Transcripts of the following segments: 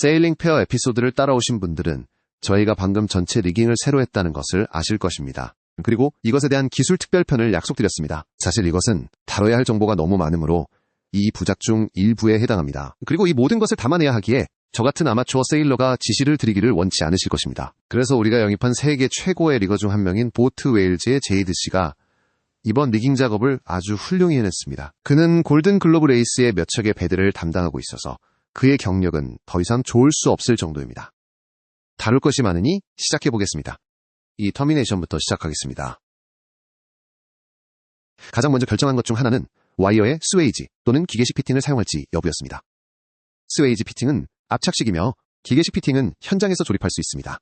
세일링 페어 에피소드를 따라오신 분들은 저희가 방금 전체 리깅을 새로 했다는 것을 아실 것입니다. 그리고 이것에 대한 기술 특별편을 약속드렸습니다. 사실 이것은 다뤄야 할 정보가 너무 많으므로 이 부작 중 일부에 해당합니다. 그리고 이 모든 것을 담아내야 하기에 저 같은 아마추어 세일러가 지시를 드리기를 원치 않으실 것입니다. 그래서 우리가 영입한 세계 최고의 리거 중 한 명인 보트 웨일즈의 제이드 씨가 이번 리깅 작업을 아주 훌륭히 해냈습니다. 그는 골든 글로브 레이스의 몇 척의 배들을 담당하고 있어서 그의 경력은 더 이상 좋을 수 없을 정도입니다. 다룰 것이 많으니 시작해보겠습니다. 이 터미네이션부터 시작하겠습니다. 가장 먼저 결정한 것 중 하나는 와이어의 스웨이지 또는 기계식 피팅을 사용할지 여부였습니다. 스웨이지 피팅은 압착식이며 기계식 피팅은 현장에서 조립할 수 있습니다.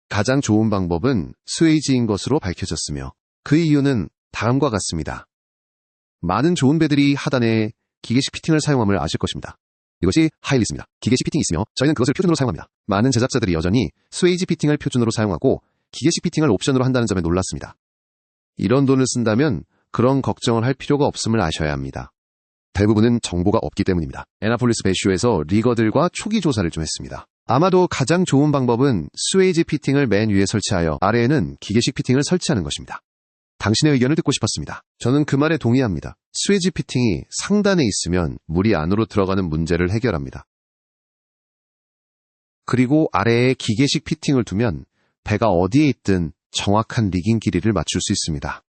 가장 좋은 방법은 스웨이지인 것으로 밝혀졌으며 그 이유는 다음과 같습니다. 많은 좋은 배들이 하단에 기계식 피팅을 사용함을 아실 것입니다. 이것이 하이리스입니다. 기계식 피팅이 있으며 저희는 그것을 표준으로 사용합니다. 많은 제작자들이 여전히 스웨이지 피팅을 표준으로 사용하고 기계식 피팅을 옵션으로 한다는 점에 놀랐습니다. 이런 돈을 쓴다면 그런 걱정을 할 필요가 없음을 아셔야 합니다. 대부분은 정보가 없기 때문입니다. 애나폴리스 배쇼에서 리거들과 초기 조사를 좀 했습니다. 아마도 가장 좋은 방법은 스웨이지 피팅을 맨 위에 설치하여 아래에는 기계식 피팅을 설치하는 것입니다. 당신의 의견을 듣고 싶었습니다. 저는 그 말에 동의합니다. 스웨이지 피팅이 상단에 있으면 물이 안으로 들어가는 문제를 해결합니다. 그리고 아래에 기계식 피팅을 두면 배가 어디에 있든 정확한 리깅 길이를 맞출 수 있습니다.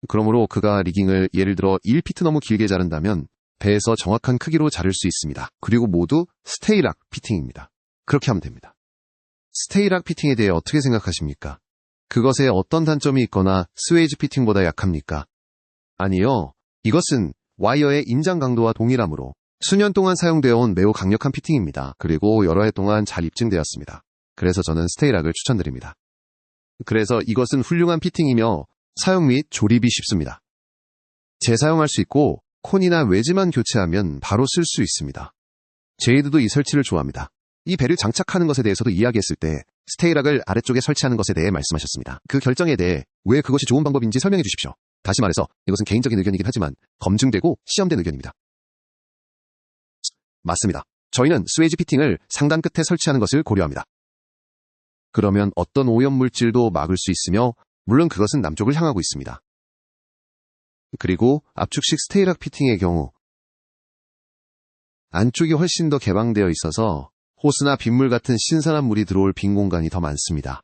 그러므로 그가 리깅을 예를 들어 1피트 너무 길게 자른다면 배에서 정확한 크기로 자를 수 있습니다. 그리고 모두 스테이락 피팅입니다. 그렇게 하면 됩니다. 스테이락 피팅에 대해 어떻게 생각하십니까? 그것에 어떤 단점이 있거나 스웨이지 피팅보다 약합니까? 아니요. 이것은 와이어의 인장 강도와 동일하므로 수년 동안 사용되어 온 매우 강력한 피팅입니다. 그리고 여러 해 동안 잘 입증되었습니다. 그래서 저는 스테이락을 추천드립니다. 그래서 이것은 훌륭한 피팅이며 사용 및 조립이 쉽습니다. 재사용할 수 있고 콘이나 웨지만 교체하면 바로 쓸 수 있습니다. 제이드도 이 설치를 좋아합니다. 이 배를 장착하는 것에 대해서도 이야기했을 때 스테이락을 아래쪽에 설치하는 것에 대해 말씀하셨습니다. 그 결정에 대해 왜 그것이 좋은 방법인지 설명해 주십시오. 다시 말해서 이것은 개인적인 의견이긴 하지만 검증되고 시험된 의견입니다. 맞습니다. 저희는 스웨이지 피팅을 상단 끝에 설치하는 것을 고려합니다. 그러면 어떤 오염물질도 막을 수 있으며 물론 그것은 남쪽을 향하고 있습니다. 그리고 압축식 스테이락 피팅의 경우 안쪽이 훨씬 더 개방되어 있어서 호스나 빗물 같은 신선한 물이 들어올 빈 공간이 더 많습니다.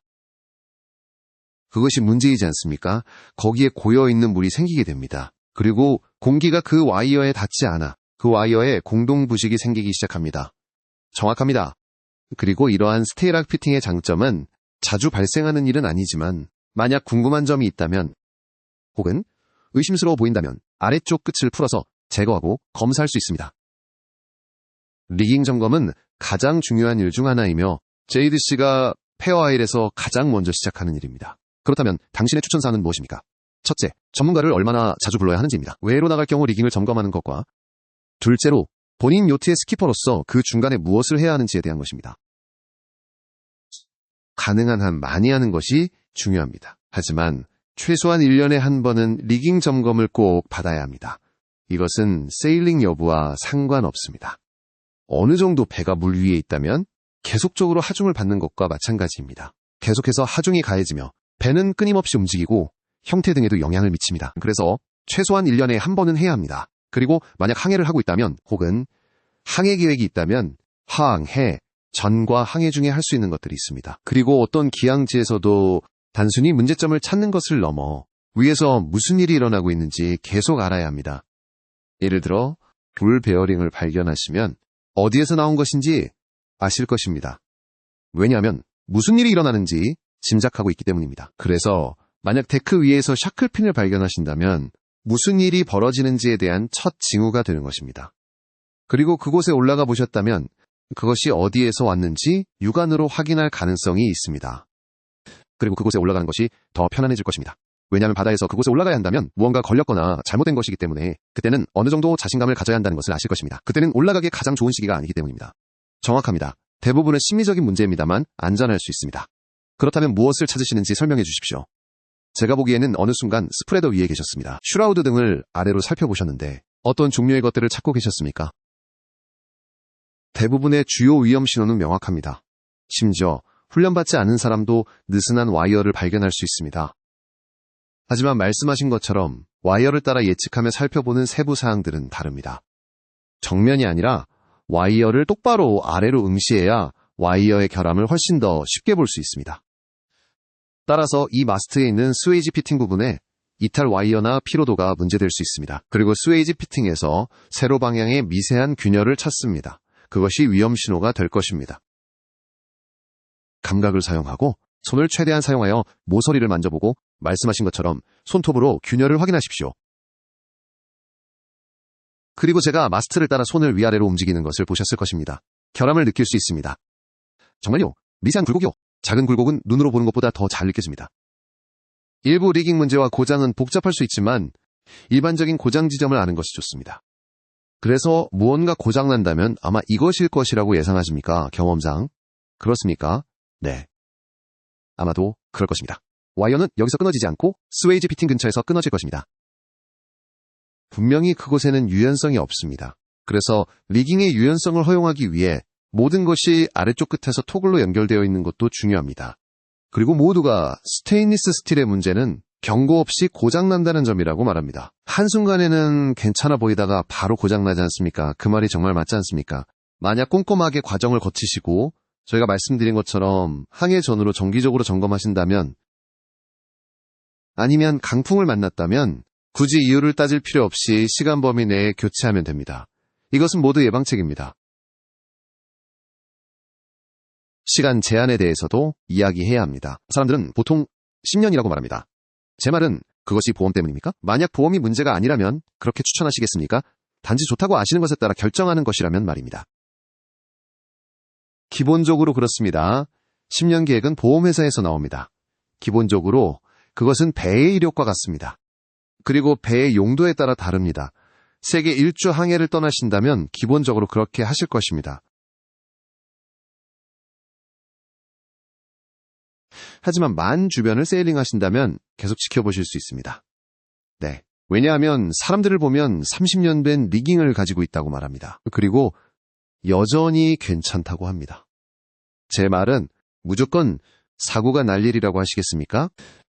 그것이 문제이지 않습니까? 거기에 고여있는 물이 생기게 됩니다. 그리고 공기가 그 와이어에 닿지 않아 그 와이어에 공동 부식이 생기기 시작합니다. 정확합니다. 그리고 이러한 스테이락 피팅의 장점은 자주 발생하는 일은 아니지만 만약 궁금한 점이 있다면 혹은 의심스러워 보인다면 아래쪽 끝을 풀어서 제거하고 검사할 수 있습니다. 리깅 점검은 가장 중요한 일 중 하나이며 제이드 씨가 페어아일에서 가장 먼저 시작하는 일입니다. 그렇다면 당신의 추천사항은 무엇입니까? 첫째, 전문가를 얼마나 자주 불러야 하는지입니다. 외로 나갈 경우 리깅을 점검하는 것과 둘째로 본인 요트의 스키퍼로서 그 중간에 무엇을 해야 하는지에 대한 것입니다. 가능한 한 많이 하는 것이 중요합니다. 하지만 최소한 1년에 한 번은 리깅 점검을 꼭 받아야 합니다. 이것은 세일링 여부와 상관없습니다. 어느 정도 배가 물 위에 있다면 계속적으로 하중을 받는 것과 마찬가지입니다. 계속해서 하중이 가해지며 배는 끊임없이 움직이고 형태 등에도 영향을 미칩니다. 그래서 최소한 1년에 한 번은 해야 합니다. 그리고 만약 항해를 하고 있다면 혹은 항해 계획이 있다면 항해, 전과 항해 중에 할 수 있는 것들이 있습니다. 그리고 어떤 기항지에서도 단순히 문제점을 찾는 것을 넘어 위에서 무슨 일이 일어나고 있는지 계속 알아야 합니다. 예를 들어 불 베어링을 발견하시면 어디에서 나온 것인지 아실 것입니다. 왜냐하면 무슨 일이 일어나는지 짐작하고 있기 때문입니다. 그래서 만약 데크 위에서 샤클핀을 발견하신다면 무슨 일이 벌어지는지에 대한 첫 징후가 되는 것입니다. 그리고 그곳에 올라가 보셨다면 그것이 어디에서 왔는지 육안으로 확인할 가능성이 있습니다. 그리고 그곳에 올라가는 것이 더 편안해질 것입니다. 왜냐하면 바다에서 그곳에 올라가야 한다면 무언가 걸렸거나 잘못된 것이기 때문에 그때는 어느 정도 자신감을 가져야 한다는 것을 아실 것입니다. 그때는 올라가기에 가장 좋은 시기가 아니기 때문입니다. 정확합니다. 대부분은 심리적인 문제입니다만 안전할 수 있습니다. 그렇다면 무엇을 찾으시는지 설명해 주십시오. 제가 보기에는 어느 순간 스프레더 위에 계셨습니다. 슈라우드 등을 아래로 살펴보셨는데 어떤 종류의 것들을 찾고 계셨습니까? 대부분의 주요 위험 신호는 명확합니다. 심지어 훈련받지 않은 사람도 느슨한 와이어를 발견할 수 있습니다. 하지만 말씀하신 것처럼 와이어를 따라 예측하며 살펴보는 세부 사항들은 다릅니다. 정면이 아니라 와이어를 똑바로 아래로 응시해야 와이어의 결함을 훨씬 더 쉽게 볼 수 있습니다. 따라서 이 마스트에 있는 스웨이지 피팅 부분에 이탈 와이어나 피로도가 문제될 수 있습니다. 그리고 스웨이지 피팅에서 세로 방향의 미세한 균열을 찾습니다. 그것이 위험 신호가 될 것입니다. 감각을 사용하고 손을 최대한 사용하여 모서리를 만져보고 말씀하신 것처럼 손톱으로 균열을 확인하십시오. 그리고 제가 마스트를 따라 손을 위아래로 움직이는 것을 보셨을 것입니다. 결함을 느낄 수 있습니다. 정말요? 미세한 굴곡이요. 작은 굴곡은 눈으로 보는 것보다 더 잘 느껴집니다. 일부 리깅 문제와 고장은 복잡할 수 있지만 일반적인 고장 지점을 아는 것이 좋습니다. 그래서 무언가 고장난다면 아마 이것일 것이라고 예상하십니까? 경험상. 그렇습니까? 네. 아마도 그럴 것입니다. 와이어는 여기서 끊어지지 않고 스웨이지 피팅 근처에서 끊어질 것입니다. 분명히 그곳에는 유연성이 없습니다. 그래서 리깅의 유연성을 허용하기 위해 모든 것이 아래쪽 끝에서 토글로 연결되어 있는 것도 중요합니다. 그리고 모두가 스테인리스 스틸의 문제는 경고 없이 고장난다는 점이라고 말합니다. 한순간에는 괜찮아 보이다가 바로 고장나지 않습니까? 그 말이 정말 맞지 않습니까? 만약 꼼꼼하게 과정을 거치시고 저희가 말씀드린 것처럼 항해 전후로 정기적으로 점검하신다면 아니면 강풍을 만났다면 굳이 이유를 따질 필요 없이 시간 범위 내에 교체하면 됩니다. 이것은 모두 예방책입니다. 시간 제한에 대해서도 이야기해야 합니다. 사람들은 보통 10년이라고 말합니다. 제 말은 그것이 보험 때문입니까? 만약 보험이 문제가 아니라면 그렇게 추천하시겠습니까? 단지 좋다고 아시는 것에 따라 결정하는 것이라면 말입니다. 기본적으로 그렇습니다. 10년 계획은 보험회사에서 나옵니다. 기본적으로 그것은 배의 이력과 같습니다. 그리고 배의 용도에 따라 다릅니다. 세계 일주 항해를 떠나신다면 기본적으로 그렇게 하실 것입니다. 하지만 만 주변을 세일링하신다면 계속 지켜보실 수 있습니다. 네. 왜냐하면 사람들을 보면 30년 된 리깅을 가지고 있다고 말합니다. 그리고 여전히 괜찮다고 합니다. 제 말은 무조건 사고가 날 일이라고 하시겠습니까?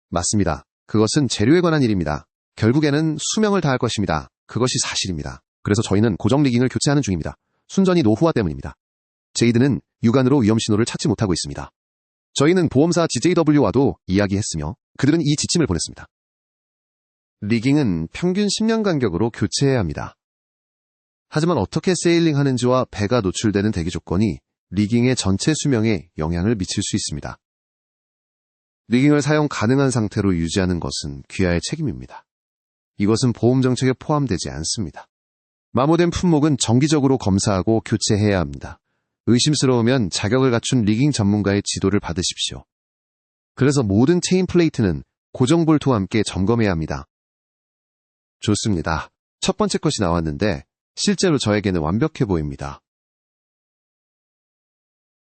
맞습니다. 그것은 재료에 관한 일입니다. 결국에는 수명을 다할 것입니다. 그것이 사실입니다. 그래서 저희는 고정 리깅을 교체하는 중입니다. 순전히 노후화 때문입니다. 제이드는 육안으로 위험 신호를 찾지 못하고 있습니다. 저희는 보험사 GJW와도 이야기했으며 그들은 이 지침을 보냈습니다. 리깅은 평균 10년 간격으로 교체해야 합니다. 하지만 어떻게 세일링하는지와 배가 노출되는 대기 조건이 리깅의 전체 수명에 영향을 미칠 수 있습니다. 리깅을 사용 가능한 상태로 유지하는 것은 귀하의 책임입니다. 이것은 보험 정책에 포함되지 않습니다. 마모된 품목은 정기적으로 검사하고 교체해야 합니다. 의심스러우면 자격을 갖춘 리깅 전문가의 지도를 받으십시오. 그래서 모든 체인 플레이트는 고정 볼트와 함께 점검해야 합니다. 좋습니다. 첫 번째 것이 나왔는데 실제로 저에게는 완벽해 보입니다.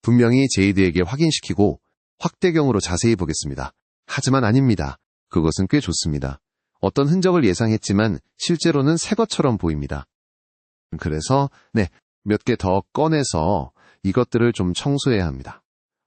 분명히 제이드에게 확인시키고 확대경으로 자세히 보겠습니다. 하지만 아닙니다. 그것은 꽤 좋습니다. 어떤 흔적을 예상했지만 실제로는 새 것처럼 보입니다. 그래서 몇 개 더 꺼내서 이것들을 좀 청소해야 합니다.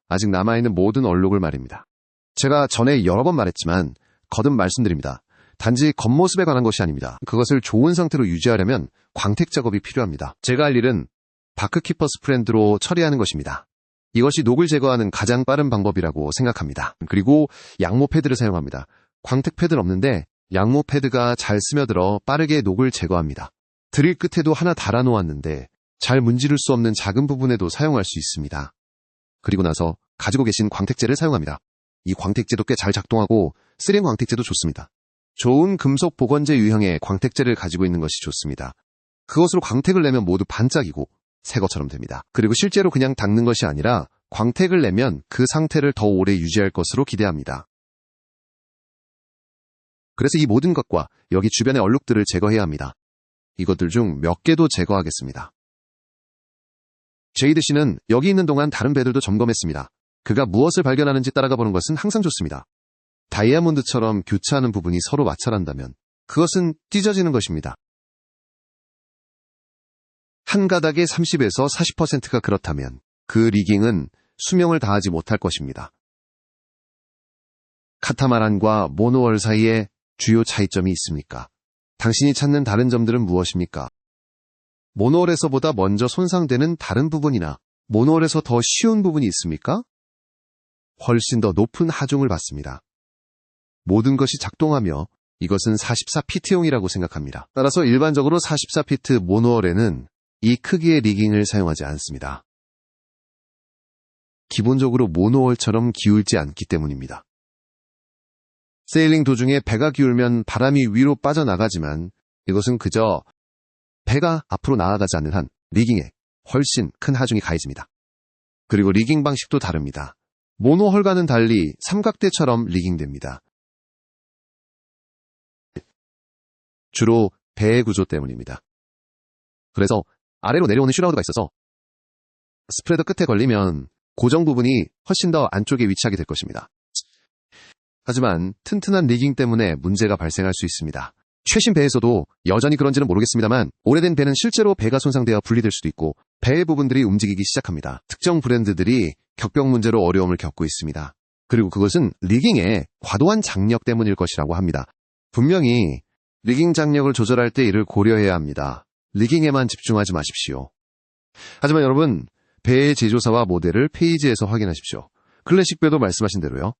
아직 남아있는 모든 얼룩을 말입니다. 제가 전에 여러 번 말했지만 거듭 말씀드립니다. 단지 겉모습에 관한 것이 아닙니다. 그것을 좋은 상태로 유지하려면 광택 작업이 필요합니다. 제가 할 일은 바크키퍼 스프렌드로 처리하는 것입니다. 이것이 녹을 제거하는 가장 빠른 방법이라고 생각합니다. 그리고 양모 패드를 사용합니다. 광택 패드는 없는데 양모 패드가 잘 스며들어 빠르게 녹을 제거합니다. 드릴 끝에도 하나 달아놓았는데 잘 문지를 수 없는 작은 부분에도 사용할 수 있습니다. 그리고 나서 가지고 계신 광택제를 사용합니다. 이 광택제도 꽤 잘 작동하고 3M 광택제도 좋습니다. 좋은 금속 보건제 유형의 광택제를 가지고 있는 것이 좋습니다. 그것으로 광택을 내면 모두 반짝이고 새 것처럼 됩니다. 그리고 실제로 그냥 닦는 것이 아니라 광택을 내면 그 상태를 더 오래 유지할 것으로 기대합니다. 그래서 이 모든 것과 여기 주변의 얼룩들을 제거해야 합니다. 이것들 중 몇 개도 제거하겠습니다. 제이드 씨는 여기 있는 동안 다른 배들도 점검했습니다. 그가 무엇을 발견하는지 따라가 보는 것은 항상 좋습니다. 다이아몬드처럼 교차하는 부분이 서로 마찰한다면 그것은 찢어지는 것입니다. 한 가닥에 30에서 40%가 그렇다면 그 리깅은 수명을 다하지 못할 것입니다. 카타마란과 모노월 사이에 주요 차이점이 있습니까? 당신이 찾는 다른 점들은 무엇입니까? 모노월에서보다 먼저 손상되는 다른 부분이나 모노월에서 더 쉬운 부분이 있습니까? 훨씬 더 높은 하중을 받습니다. 모든 것이 작동하며 이것은 44피트용이라고 생각합니다. 따라서 일반적으로 44피트 모노월에는 이 크기의 리깅을 사용하지 않습니다. 기본적으로 모노월처럼 기울지 않기 때문입니다. 세일링 도중에 배가 기울면 바람이 위로 빠져나가지만 이것은 그저 배가 앞으로 나아가지 않는 한 리깅에 훨씬 큰 하중이 가해집니다. 그리고 리깅 방식도 다릅니다. 모노홀과는 달리 삼각대처럼 리깅됩니다. 주로 배의 구조 때문입니다. 그래서 아래로 내려오는 슈라우드가 있어서 스프레더 끝에 걸리면 고정 부분이 훨씬 더 안쪽에 위치하게 될 것입니다. 하지만 튼튼한 리깅 때문에 문제가 발생할 수 있습니다. 최신 배에서도 여전히 그런지는 모르겠습니다만 오래된 배는 실제로 배가 손상되어 분리될 수도 있고 배의 부분들이 움직이기 시작합니다. 특정 브랜드들이 격벽 문제로 어려움을 겪고 있습니다. 그리고 그것은 리깅의 과도한 장력 때문일 것이라고 합니다. 분명히 리깅 장력을 조절할 때 이를 고려해야 합니다. 리깅에만 집중하지 마십시오. 하지만 여러분, 배의 제조사와 모델을 페이지에서 확인하십시오. 클래식 배도 말씀하신 대로요.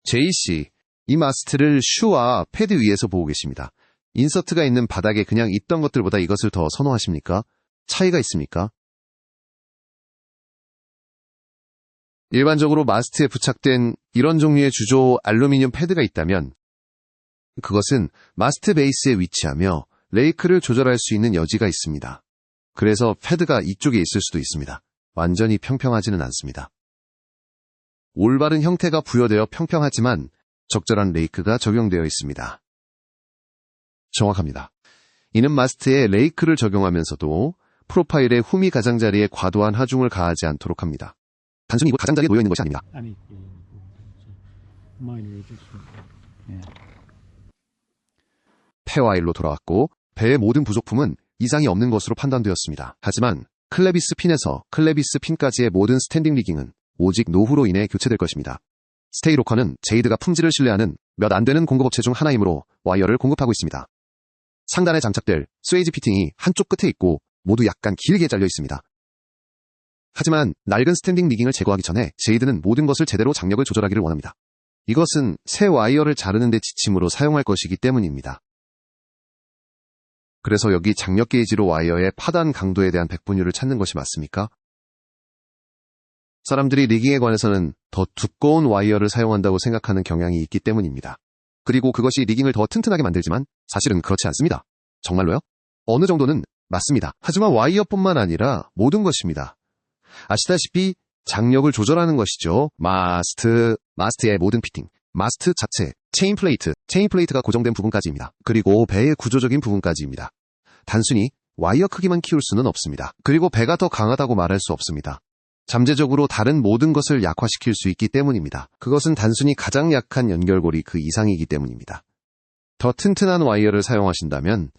제이씨, 이 마스트를 슈와 패드 위에서 보고 계십니다. 인서트가 있는 바닥에 그냥 있던 것들보다 이것을 더 선호하십니까? 차이가 있습니까? 일반적으로 마스트에 부착된 이런 종류의 주조 알루미늄 패드가 있다면 그것은 마스트 베이스에 위치하며 레이크를 조절할 수 있는 여지가 있습니다. 그래서 패드가 이쪽에 있을 수도 있습니다. 완전히 평평하지는 않습니다. 올바른 형태가 부여되어 평평하지만 적절한 레이크가 적용되어 있습니다. 정확합니다. 이는 마스트에 레이크를 적용하면서도 프로파일의 후미 가장자리에 과도한 하중을 가하지 않도록 합니다. 단순히 가장자리에 놓여 있는 것이 아닙니다. 폐와일로 돌아왔고 배의 모든 부속품은 이상이 없는 것으로 판단되었습니다. 하지만 클레비스 핀에서 클레비스 핀까지의 모든 스탠딩 리깅은 오직 노후로 인해 교체될 것입니다. 스테이로커는 제이드가 품질을 신뢰하는 몇 안 되는 공급업체 중 하나이므로 와이어를 공급하고 있습니다. 상단에 장착될 스웨이지 피팅이 한쪽 끝에 있고 모두 약간 길게 잘려 있습니다. 하지만 낡은 스탠딩 리깅을 제거하기 전에 제이드는 모든 것을 제대로 장력을 조절하기를 원합니다. 이것은 새 와이어를 자르는 데 지침으로 사용할 것이기 때문입니다. 그래서 여기 장력 게이지로 와이어의 파단 강도에 대한 백분율을 찾는 것이 맞습니까? 사람들이 리깅에 관해서는 더 두꺼운 와이어를 사용한다고 생각하는 경향이 있기 때문입니다. 그리고 그것이 리깅을 더 튼튼하게 만들지만 사실은 그렇지 않습니다. 정말로요? 어느 정도는 맞습니다. 하지만 와이어뿐만 아니라 모든 것입니다. 아시다시피 장력을 조절하는 것이죠. 마스트의 모든 피팅, 마스트 자체, 체인 플레이트가 고정된 부분까지입니다. 그리고 배의 구조적인 부분까지입니다. 단순히 와이어 크기만 키울 수는 없습니다. 그리고 배가 더 강하다고 말할 수 없습니다. 잠재적으로 다른 모든 것을 약화시킬 수 있기 때문입니다. 그것은 단순히 가장 약한 연결고리 그 이상이기 때문입니다. 더 튼튼한 와이어를 사용하신다면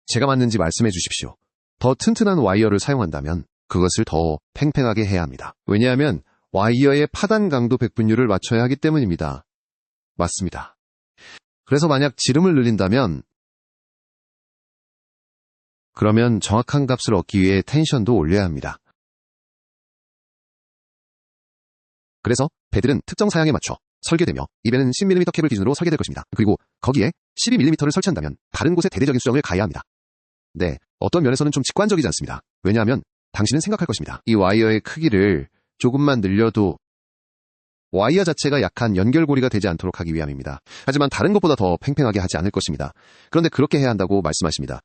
제가 맞는지 말씀해 주십시오. 더 튼튼한 와이어를 사용한다면 그것을 더 팽팽하게 해야 합니다. 왜냐하면 와이어의 파단 강도 백분율을 맞춰야 하기 때문입니다. 맞습니다. 그래서 만약 지름을 늘린다면 그러면 정확한 값을 얻기 위해 텐션도 올려야 합니다. 그래서 배들은 특정 사양에 맞춰 설계되며 이 배는 10mm 캡을 기준으로 설계될 것입니다. 그리고 거기에 12mm를 설치한다면 다른 곳에 대대적인 수정을 가해야 합니다. 네, 어떤 면에서는 좀 직관적이지 않습니다. 왜냐하면 당신은 생각할 것입니다. 이 와이어의 크기를 조금만 늘려도 와이어 자체가 약한 연결고리가 되지 않도록 하기 위함입니다. 하지만 다른 것보다 더 팽팽하게 하지 않을 것입니다. 그런데 그렇게 해야 한다고 말씀하십니다.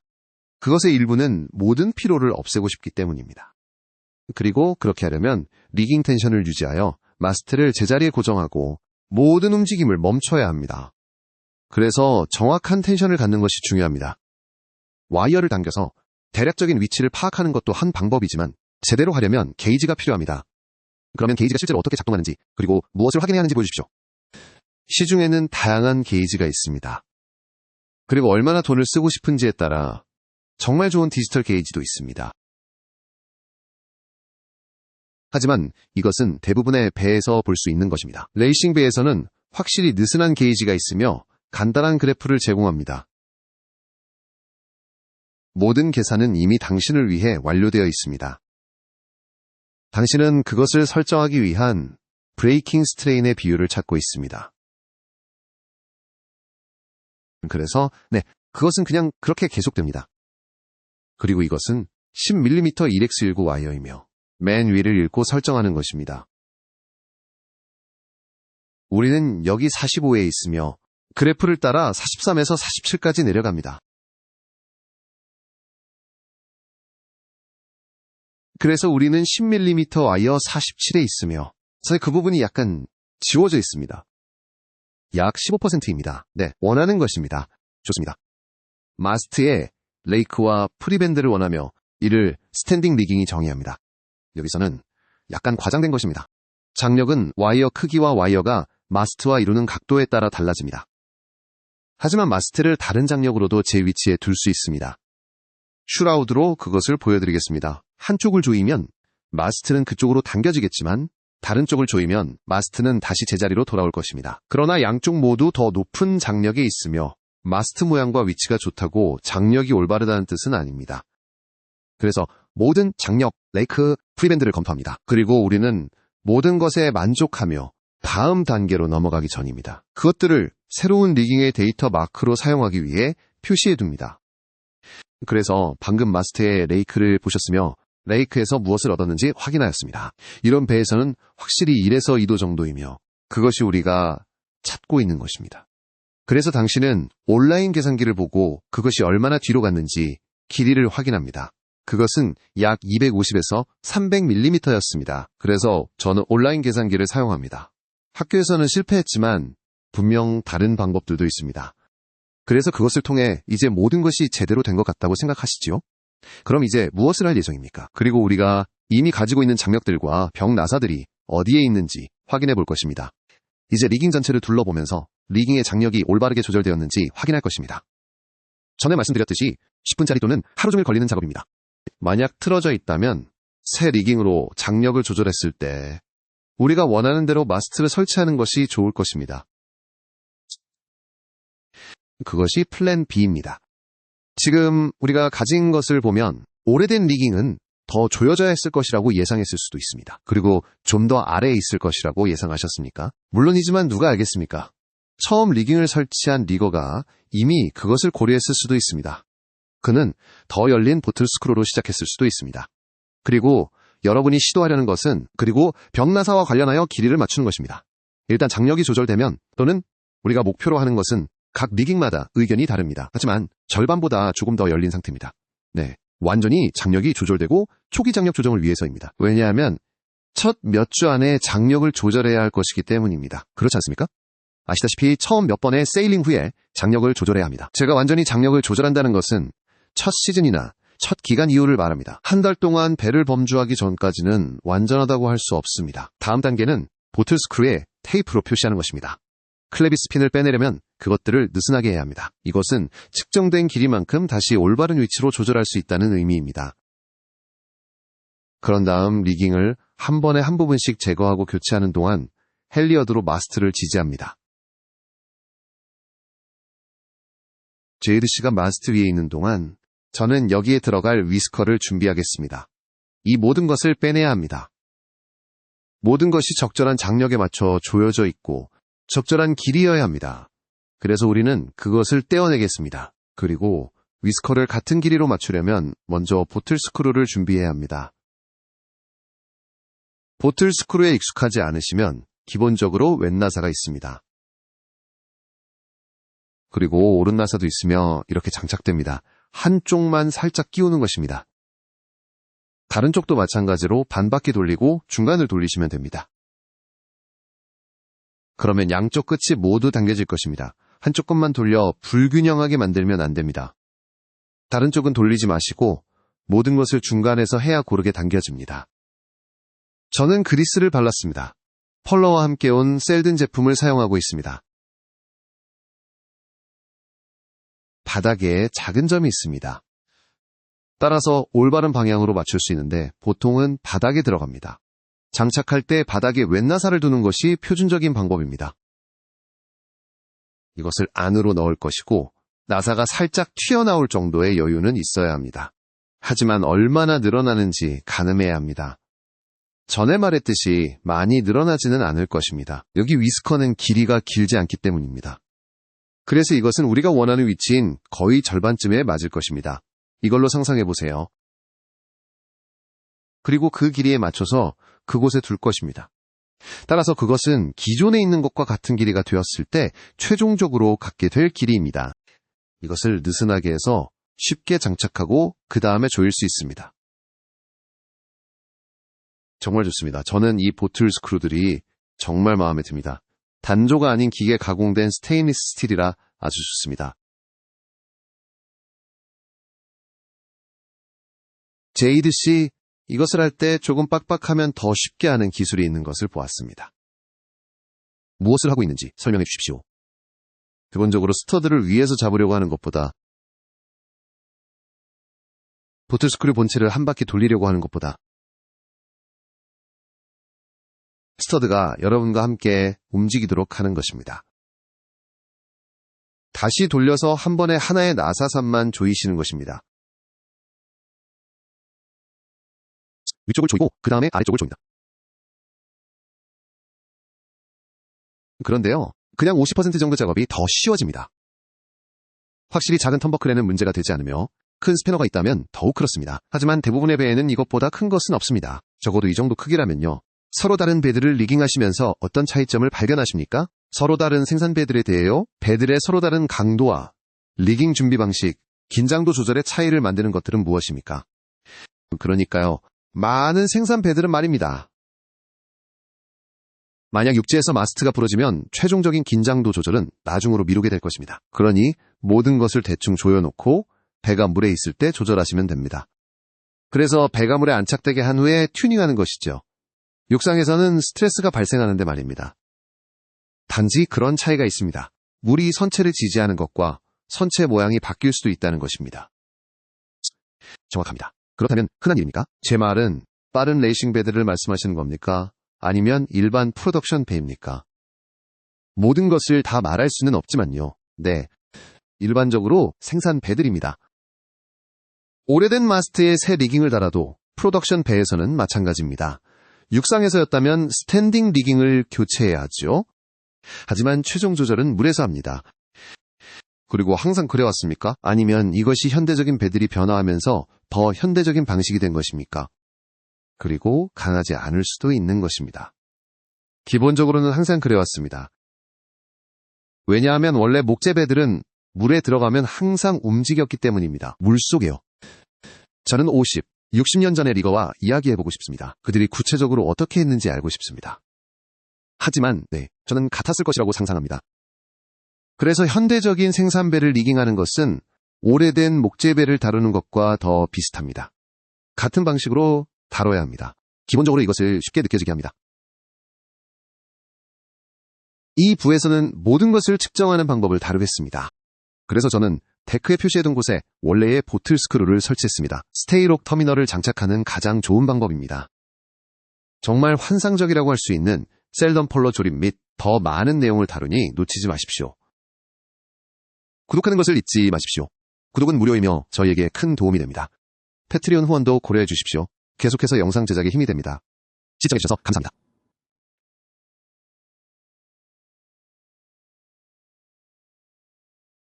그것의 일부는 모든 피로를 없애고 싶기 때문입니다. 그리고 그렇게 하려면 리깅 텐션을 유지하여 마스트를 제자리에 고정하고 모든 움직임을 멈춰야 합니다. 그래서 정확한 텐션을 갖는 것이 중요합니다. 와이어를 당겨서 대략적인 위치를 파악하는 것도 한 방법이지만 제대로 하려면 게이지가 필요합니다. 그러면 게이지가 실제로 어떻게 작동하는지 그리고 무엇을 확인해야 하는지 보여주십시오. 시중에는 다양한 게이지가 있습니다. 그리고 얼마나 돈을 쓰고 싶은지에 따라 정말 좋은 디지털 게이지도 있습니다. 하지만 이것은 대부분의 배에서 볼 수 있는 것입니다. 레이싱 배에서는 확실히 느슨한 게이지가 있으며 간단한 그래프를 제공합니다. 모든 계산은 이미 당신을 위해 완료되어 있습니다. 당신은 그것을 설정하기 위한 브레이킹 스트레인의 비율을 찾고 있습니다. 그래서 그것은 그냥 그렇게 계속됩니다. 그리고 이것은 10mm 1X19 와이어이며 맨 위를 읽고 설정하는 것입니다. 우리는 여기 45에 있으며 그래프를 따라 43에서 47까지 내려갑니다. 그래서 우리는 10mm 와이어 47에 있으며 사실 그 부분이 약간 지워져 있습니다. 약 15%입니다. 원하는 것입니다. 좋습니다. 마스트에 레이크와 프리밴드를 원하며 이를 스탠딩 리깅이 정의합니다. 여기서는 약간 과장된 것입니다. 장력은 와이어 크기와 와이어가 마스트와 이루는 각도에 따라 달라집니다. 하지만 마스트를 다른 장력으로도 제 위치에 둘 수 있습니다. 슈라우드로 그것을 보여드리겠습니다. 한쪽을 조이면 마스트는 그쪽으로 당겨지겠지만 다른 쪽을 조이면 마스트는 다시 제자리로 돌아올 것입니다. 그러나 양쪽 모두 더 높은 장력에 있으며 마스트 모양과 위치가 좋다고 장력이 올바르다는 뜻은 아닙니다. 그래서 모든 장력, 레이크, 프리밴드를 검토합니다. 그리고 우리는 모든 것에 만족하며 다음 단계로 넘어가기 전입니다. 그것들을 새로운 리깅의 데이터 마크로 사용하기 위해 표시해둡니다. 그래서 방금 마스트의 레이크를 보셨으며 레이크에서 무엇을 얻었는지 확인하였습니다. 이런 배에서는 확실히 1에서 2도 정도이며 그것이 우리가 찾고 있는 것입니다. 그래서 당신은 온라인 계산기를 보고 그것이 얼마나 뒤로 갔는지 길이를 확인합니다. 그것은 약 250에서 300mm였습니다. 그래서 저는 온라인 계산기를 사용합니다. 학교에서는 실패했지만 분명 다른 방법들도 있습니다. 그래서 그것을 통해 이제 모든 것이 제대로 된 것 같다고 생각하시지요? 그럼 이제 무엇을 할 예정입니까? 그리고 우리가 이미 가지고 있는 장력들과 벽 나사들이 어디에 있는지 확인해 볼 것입니다. 이제 리깅 전체를 둘러보면서 리깅의 장력이 올바르게 조절되었는지 확인할 것입니다. 전에 말씀드렸듯이 10분짜리 또는 하루 종일 걸리는 작업입니다. 만약 틀어져 있다면 새 리깅으로 장력을 조절했을 때 우리가 원하는 대로 마스트를 설치하는 것이 좋을 것입니다. 그것이 플랜 B입니다. 지금 우리가 가진 것을 보면 오래된 리깅은 더 조여져야 했을 것이라고 예상했을 수도 있습니다. 그리고 좀 더 아래에 있을 것이라고 예상하셨습니까? 물론이지만 누가 알겠습니까? 처음 리깅을 설치한 리거가 이미 그것을 고려했을 수도 있습니다. 그는 더 열린 보틀 스크루로 시작했을 수도 있습니다. 그리고 여러분이 시도하려는 것은 그리고 벽나사와 관련하여 길이를 맞추는 것입니다. 일단 장력이 조절되면 또는 우리가 목표로 하는 것은 각 리깅마다 의견이 다릅니다. 하지만 절반보다 조금 더 열린 상태입니다. 완전히 장력이 조절되고 초기 장력 조정을 위해서입니다. 왜냐하면 첫 몇 주 안에 장력을 조절해야 할 것이기 때문입니다. 그렇지 않습니까? 아시다시피 처음 몇 번의 세일링 후에 장력을 조절해야 합니다. 제가 완전히 장력을 조절한다는 것은 첫 시즌이나 첫 기간 이후를 말합니다. 한 달 동안 배를 범주하기 전까지는 완전하다고 할 수 없습니다. 다음 단계는 보틀 스크루에 테이프로 표시하는 것입니다. 클래비 스핀을 빼내려면 그것들을 느슨하게 해야 합니다. 이것은 측정된 길이만큼 다시 올바른 위치로 조절할 수 있다는 의미입니다. 그런 다음 리깅을 한 번에 한 부분씩 제거하고 교체하는 동안 헬리어드로 마스트를 지지합니다. 제이드 씨가 마스트 위에 있는 동안 저는 여기에 들어갈 위스커를 준비하겠습니다. 이 모든 것을 빼내야 합니다. 모든 것이 적절한 장력에 맞춰 조여져 있고 적절한 길이여야 합니다. 그래서 우리는 그것을 떼어내겠습니다. 그리고 위스커를 같은 길이로 맞추려면 먼저 보틀 스크루를 준비해야 합니다. 보틀 스크루에 익숙하지 않으시면 기본적으로 왼 나사가 있습니다. 그리고 오른 나사도 있으며 이렇게 장착됩니다. 한쪽만 살짝 끼우는 것입니다. 다른 쪽도 마찬가지로 반바퀴 돌리고 중간을 돌리시면 됩니다. 그러면 양쪽 끝이 모두 당겨질 것입니다. 한쪽 끝만 돌려 불균형하게 만들면 안 됩니다. 다른 쪽은 돌리지 마시고 모든 것을 중간에서 해야 고르게 당겨집니다. 저는 그리스를 발랐습니다. 펄러와 함께 온 셀든 제품을 사용하고 있습니다. 바닥에 작은 점이 있습니다. 따라서 올바른 방향으로 맞출 수 있는데 보통은 바닥에 들어갑니다. 장착할 때 바닥에 왼나사를 두는 것이 표준적인 방법입니다. 이것을 안으로 넣을 것이고 나사가 살짝 튀어나올 정도의 여유는 있어야 합니다. 하지만 얼마나 늘어나는지 가늠해야 합니다. 전에 말했듯이 많이 늘어나지는 않을 것입니다. 여기 위스커는 길이가 길지 않기 때문입니다. 그래서 이것은 우리가 원하는 위치인 거의 절반쯤에 맞을 것입니다. 이걸로 상상해보세요. 그리고 그 길이에 맞춰서 그곳에 둘 것입니다. 따라서 그것은 기존에 있는 것과 같은 길이가 되었을 때 최종적으로 갖게 될 길이입니다. 이것을 느슨하게 해서 쉽게 장착하고 그 다음에 조일 수 있습니다. 정말 좋습니다. 저는 이 보틀 스크루들이 정말 마음에 듭니다. 단조가 아닌 기계 가공된 스테인리스 스틸이라 아주 좋습니다. 제이드 씨, 이것을 할 때 조금 빡빡하면 더 쉽게 하는 기술이 있는 것을 보았습니다. 무엇을 하고 있는지 설명해 주십시오. 기본적으로 스터드를 위에서 잡으려고 하는 것보다 보틀 스크류 본체를 한 바퀴 돌리려고 하는 것보다 스터드가 여러분과 함께 움직이도록 하는 것입니다. 다시 돌려서 한 번에 하나의 나사선만 조이시는 것입니다. 위쪽을 조이고 그 다음에 아래쪽을 조인다. 그런데요, 그냥 50% 정도 작업이 더 쉬워집니다. 확실히 작은 턴버클에는 문제가 되지 않으며 큰 스패너가 있다면 더욱 그렇습니다. 하지만 대부분의 배에는 이것보다 큰 것은 없습니다. 적어도 이 정도 크기라면요. 서로 다른 배들을 리깅하시면서 어떤 차이점을 발견하십니까? 서로 다른 생산 배들에 대해요. 배들의 서로 다른 강도와 리깅 준비 방식, 긴장도 조절의 차이를 만드는 것들은 무엇입니까? 그러니까요. 많은 생산 배들은 말입니다. 만약 육지에서 마스트가 부러지면 최종적인 긴장도 조절은 나중으로 미루게 될 것입니다. 그러니 모든 것을 대충 조여놓고 배가 물에 있을 때 조절하시면 됩니다. 그래서 배가 물에 안착되게 한 후에 튜닝하는 것이죠. 육상에서는 스트레스가 발생하는데 말입니다. 단지 그런 차이가 있습니다. 물이 선체를 지지하는 것과 선체 모양이 바뀔 수도 있다는 것입니다. 정확합니다. 그렇다면 흔한 일입니까? 제 말은 빠른 레이싱 배들을 말씀하시는 겁니까? 아니면 일반 프로덕션 배입니까? 모든 것을 다 말할 수는 없지만요. 네, 일반적으로 생산 배들입니다. 오래된 마스트에 새 리깅을 달아도 프로덕션 배에서는 마찬가지입니다. 육상에서였다면 스탠딩 리깅을 교체해야 하죠. 하지만 최종 조절은 물에서 합니다. 그리고 항상 그래왔습니까? 아니면 이것이 현대적인 배들이 변화하면서 더 현대적인 방식이 된 것입니까? 그리고 강하지 않을 수도 있는 것입니다. 기본적으로는 항상 그래왔습니다. 왜냐하면 원래 목재 배들은 물에 들어가면 항상 움직였기 때문입니다. 물속에요. 저는 50, 60년 전의 리거와 이야기해보고 싶습니다. 그들이 구체적으로 어떻게 했는지 알고 싶습니다. 하지만 저는 같았을 것이라고 상상합니다. 그래서 현대적인 생산배를 리깅하는 것은 오래된 목재배를 다루는 것과 더 비슷합니다. 같은 방식으로 다뤄야 합니다. 기본적으로 이것을 쉽게 느껴지게 합니다. 이 부에서는 모든 것을 측정하는 방법을 다루겠습니다. 그래서 저는 데크에 표시해둔 곳에 원래의 보틀 스크루를 설치했습니다. 스테이록 터미널을 장착하는 가장 좋은 방법입니다. 정말 환상적이라고 할 수 있는 셀던 폴러 조립 및 더 많은 내용을 다루니 놓치지 마십시오. 구독하는 것을 잊지 마십시오. 구독은 무료이며 저희에게 큰 도움이 됩니다. 패트리온 후원도 고려해 주십시오. 계속해서 영상 제작에 힘이 됩니다. 시청해주셔서 감사합니다.